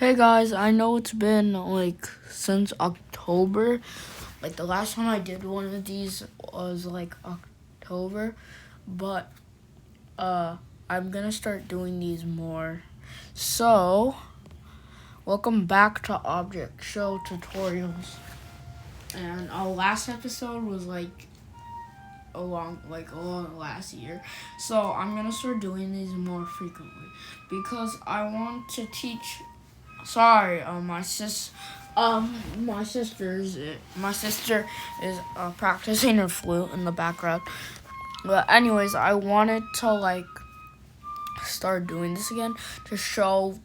Hey guys, I know it's been like since October. Like the last time I did one of these was like October, but I'm gonna start doing these more. So, welcome back to Object Show Tutorials. And our last episode was like along last year. So, I'm gonna start doing these more frequently because I want to teach. Sorry, my sister is practicing her flute in the background. But anyways, I wanted to start doing this again to show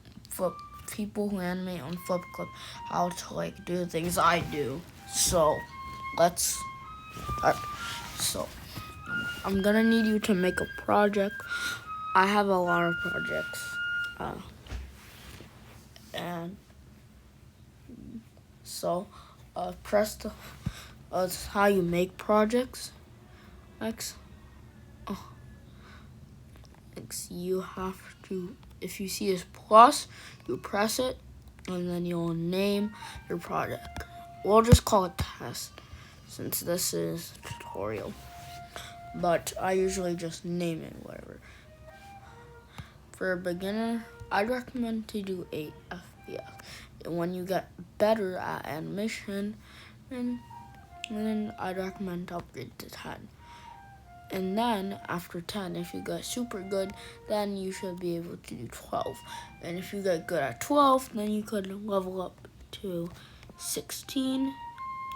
people who animate on flipaclip how to do the things I do. So let's start. So I'm gonna need you to make a project. I have a lot of projects. And so press the how you make projects. X you have to, if you see this plus, you press it and then you'll name your project. We'll just call it test since this is tutorial, but I usually just name it whatever. For a beginner, I'd recommend to do 8 FPS. And when you get better at animation, then I'd recommend to upgrade to 10. And then after 10, if you get super good, then you should be able to do 12. And if you get good at 12, then you could level up to 16.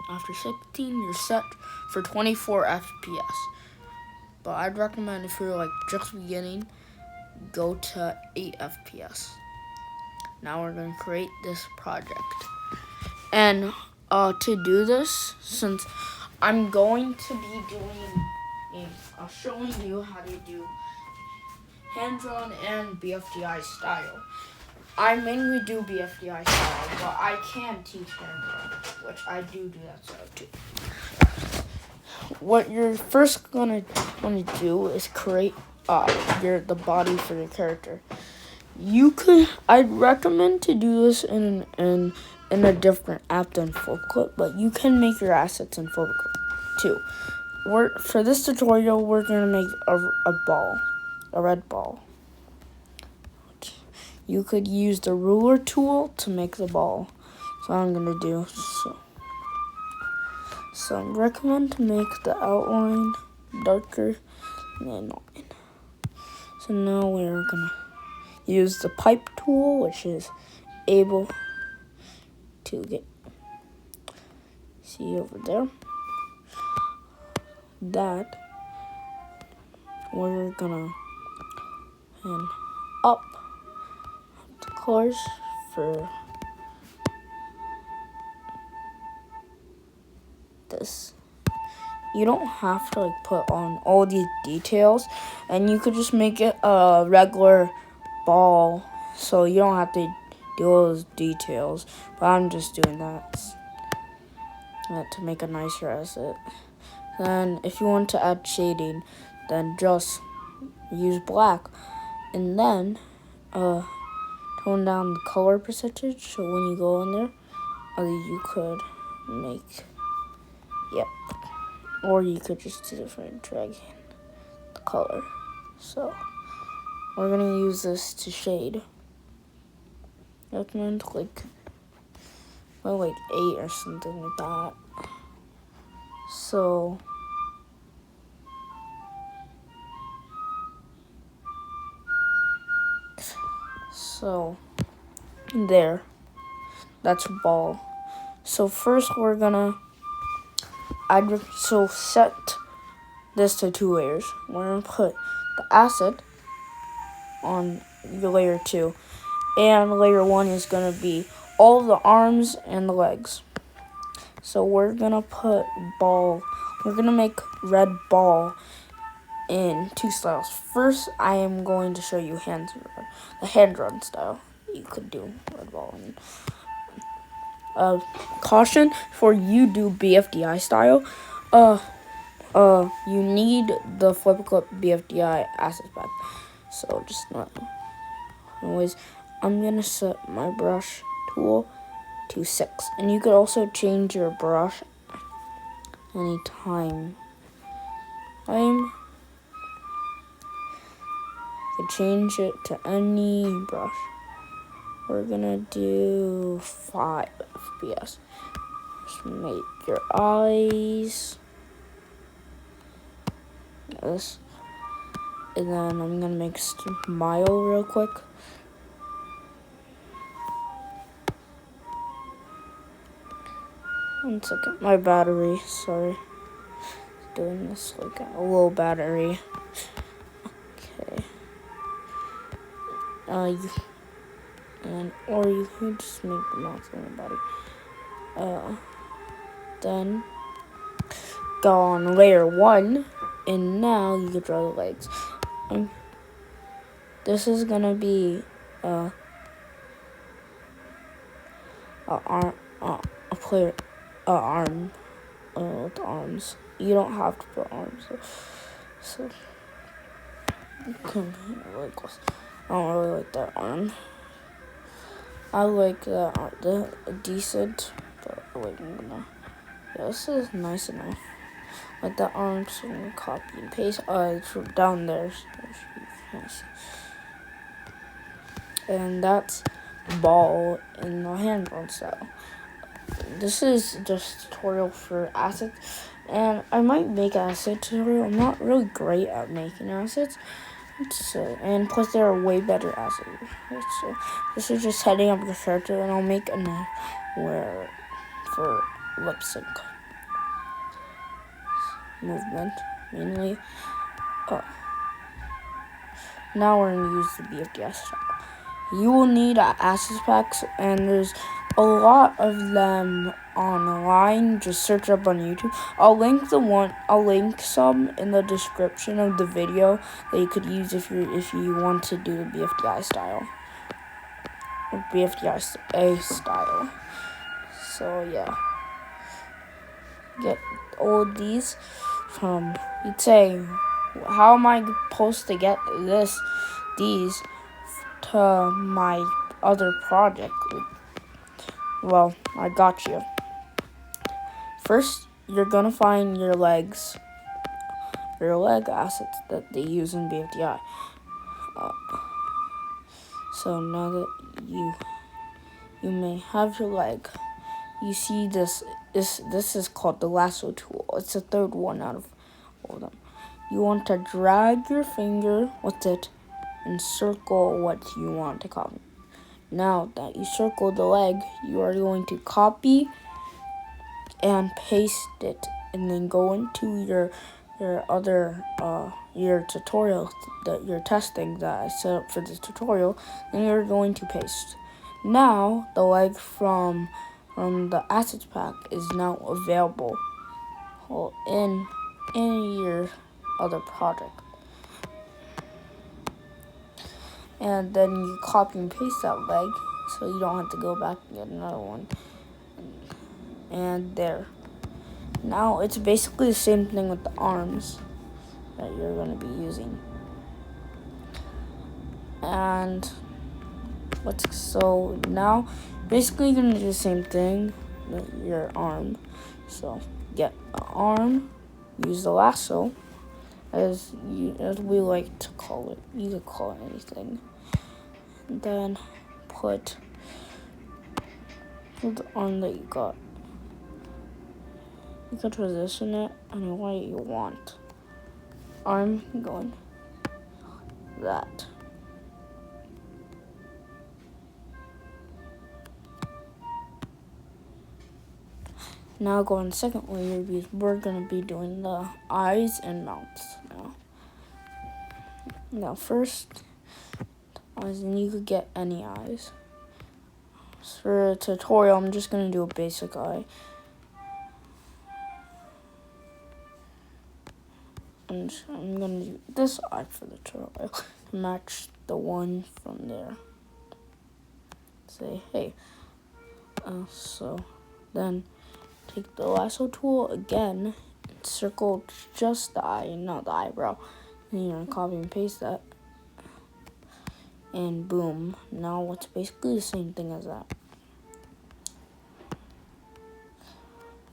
After 16, you're set for 24 FPS. But I'd recommend if you're just beginning, go to 8 FPS. Now we're going to create this project. And to do this, since I'm going to be doing, showing you how to do hand-drawn and bfdia style. I mainly do bfdia style, but I can teach hand-drawn, which I do that style too. What you're first gonna want to do is create the body for your character. I'd recommend to do this in a different app than flipaclip, but you can make your assets in flipaclip too. For this tutorial, we're gonna make a ball, a red ball. You could use the ruler tool to make the ball. So I'm gonna do so I recommend to make the outline darker than line. So now we're gonna use the pipe tool, which is able to see over there. That we're gonna hand up the colors for this. You don't have to put on all these details, and you could just make it a regular ball, so you don't have to do all those details. But I'm just doing that to make a nicer asset. Then if you want to add shading, then just use black, and then tone down the color percentage, so when you go in there, you could make, or you could just do different dragging the color. So we're gonna use this to shade. I recommend 8 or something like that. So there, that's a ball. So first we're gonna set this to 2 layers. We're gonna put the asset on your layer 2, and layer 1 is gonna be all the arms and the legs. So we're gonna put ball. We're gonna make red ball in 2 styles. First, I am going to show you the hand-drawn style. You could do red ball. Caution, before you do bfdi style, you need the flipaclip bfdi assets pack. So just not. Anyways, I'm gonna set my brush tool to 6. And you could also change your brush anytime. You could change it to any brush. We're gonna do 5 FPS. Just make your eyes. This. And then I'm gonna make smile real quick. One second, my battery, sorry. Doing this like a low battery. Okay. Or you can just make the mouth on the body. Then go on layer 1, and now you can draw the legs. This is gonna be a arm with arms. You don't have to put arms, so you can like. I don't really like that arm. I like the decent, but wait, yeah, this is nice enough. Like the arm, so I'm gonna copy and paste. From down there. And that's ball in the hand-drawn style. This is just a tutorial for assets, and I might make an asset tutorial. I'm not really great at making assets, and plus there are way better assets. So this is just setting up the character, and I'll make another for lip sync movement mainly. Now we're gonna use the bfdia style. You will need assets packs, and there's a lot of them online. Just search up on YouTube. I'll link some in the description of the video that you could use if you want to do the bfdia style or bfdia style. So yeah, get all of these from. You'd say, how am I supposed to get these to my other project? Well, I got you. First, you're gonna find your leg assets that they use in bfdi. So now that you may have your leg, you see this is called the lasso tool. It's the third one out of all of them. You want to drag your finger with it and circle what you want to copy. Now that you circle the leg, you are going to copy and paste it, and then go into your other your tutorial that you're testing that I set up for this tutorial, and you're going to paste. Now the leg from the assets pack is now available in your other project. And then you copy and paste that leg, so you don't have to go back and get another one. And there. Now it's basically the same thing with the arms that you're going to be using. And so now basically you're going to do the same thing with your arm. So get an arm, use the lasso, as we like to call it. You could call it anything. And then put the arm that you got. You can position it any way you want. Arm going that. Now go on the second layer, because we're going to be doing the eyes and mouths now. Now first, eyes, and you could get any eyes. For a tutorial, I'm just going to do a basic eye. And I'm going to do this eye for the tutorial to match the one from there. Say, hey. So then take the lasso tool again and circle just the eye, not the eyebrow. And you're going to copy and paste that. And boom. Now it's basically the same thing as that.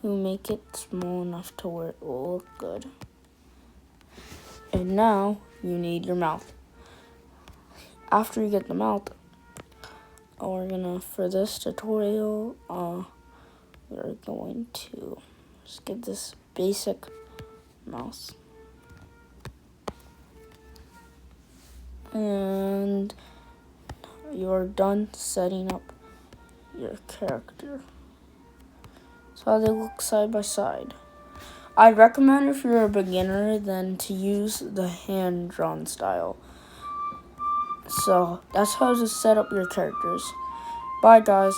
to make it small enough to where it will look good. And now you need your mouth. After you get the mouth, for this tutorial, we're going to just get this basic mouse. And you're done setting up your character. So how they look side by side. I'd recommend if you're a beginner then to use the hand-drawn style. So that's how to set up your characters. Bye guys.